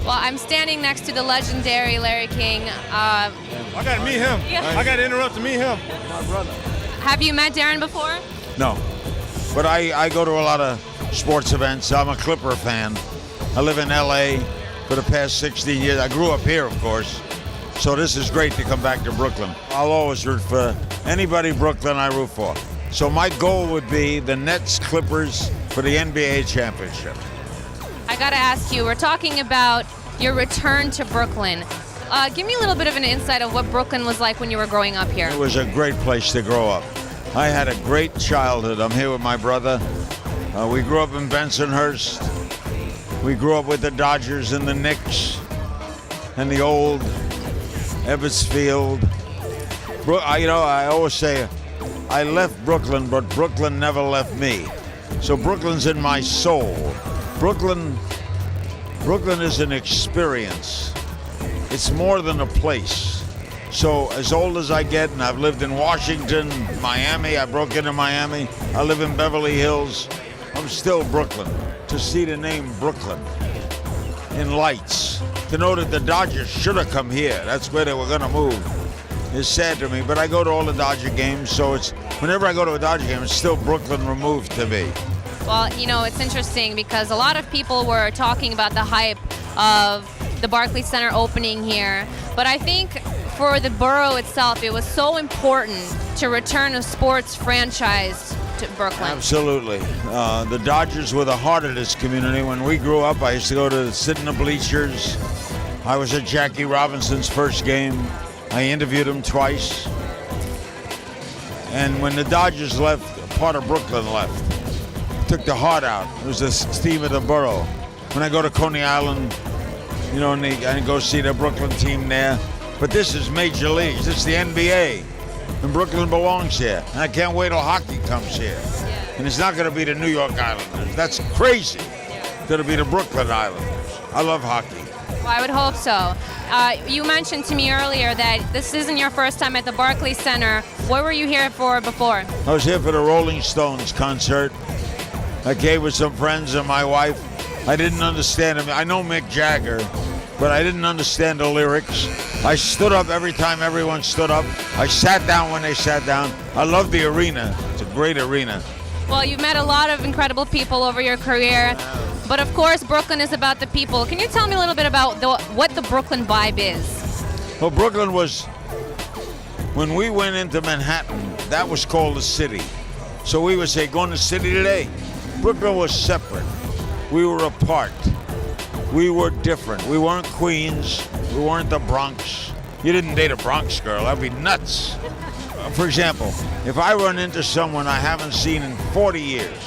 Well, I'm standing next to the legendary Larry King. I got to meet him. Yeah. I got to interrupt to meet him. My brother. Have you met Darren before? No, but I go to a lot of sports events. I'm a Clipper fan. I live in LA for the past 60 years. I grew up here, of course. So this is great to come back to Brooklyn. I'll always root for anybody Brooklyn I root for. So my goal would be the Nets Clippers for the NBA championship. I gotta ask you, we're talking about your return to Brooklyn. Give me a little bit of an insight of what Brooklyn was like when you were growing up here. It was a great place to grow up. I had a great childhood. I'm here with my brother. We grew up in Bensonhurst. We grew up with the Dodgers and the Knicks and the old Ebbets Field. I always say I left Brooklyn, but Brooklyn never left me. So Brooklyn's in my soul. Brooklyn is an experience. It's more than a place. So as old as I get, and I've lived in Washington, Miami, I broke into Miami, I live in Beverly Hills, I'm still Brooklyn. To see the name Brooklyn in lights, to know that the Dodgers should have come here, that's where they were gonna move, is sad to me. But I go to all the Dodger games, so it's whenever I go to a Dodger game, it's still Brooklyn removed to me. Well, it's interesting because a lot of people were talking about the hype of the Barclays Center opening here, but I think for the borough itself, it was so important to return a sports franchise to Brooklyn. Absolutely. The Dodgers were the heart of this community. When we grew up, I used to go to sit in the bleachers. I was at Jackie Robinson's first game. I interviewed him twice. And when the Dodgers left, part of Brooklyn left. Took the heart out. It was the steam of the borough. When I go to Coney Island, and I go see the Brooklyn team there. But this is Major Leagues. This is the NBA. And Brooklyn belongs here. And I can't wait till hockey comes here. And it's not going to be the New York Islanders. That's crazy. It's going to be the Brooklyn Islanders. I love hockey. Well, I would hope so. You mentioned to me earlier that this isn't your first time at the Barclays Center. What were you here for before? I was here for the Rolling Stones concert. I came with some friends and my wife. I didn't understand him. I know Mick Jagger, but I didn't understand the lyrics. I stood up every time everyone stood up. I sat down when they sat down. I love the arena. It's a great arena. Well, you've met a lot of incredible people over your career, but of course, Brooklyn is about the people. Can you tell me a little bit about what the Brooklyn vibe is? Well, Brooklyn was, when we went into Manhattan, that was called the city. So we would say, going to the city today. Brooklyn was separate. We were apart. We were different. We weren't Queens. We weren't the Bronx. You didn't date a Bronx girl. That'd be nuts. For example, if I run into someone I haven't seen in 40 years,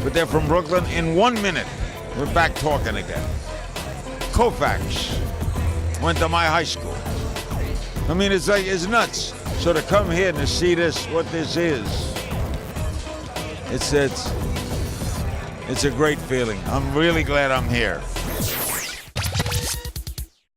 but they're from Brooklyn, in 1 minute, we're back talking again. Koufax went to my high school. I mean, it's nuts. So to come here and to see this, what this is, it's a great feeling. I'm really glad I'm here.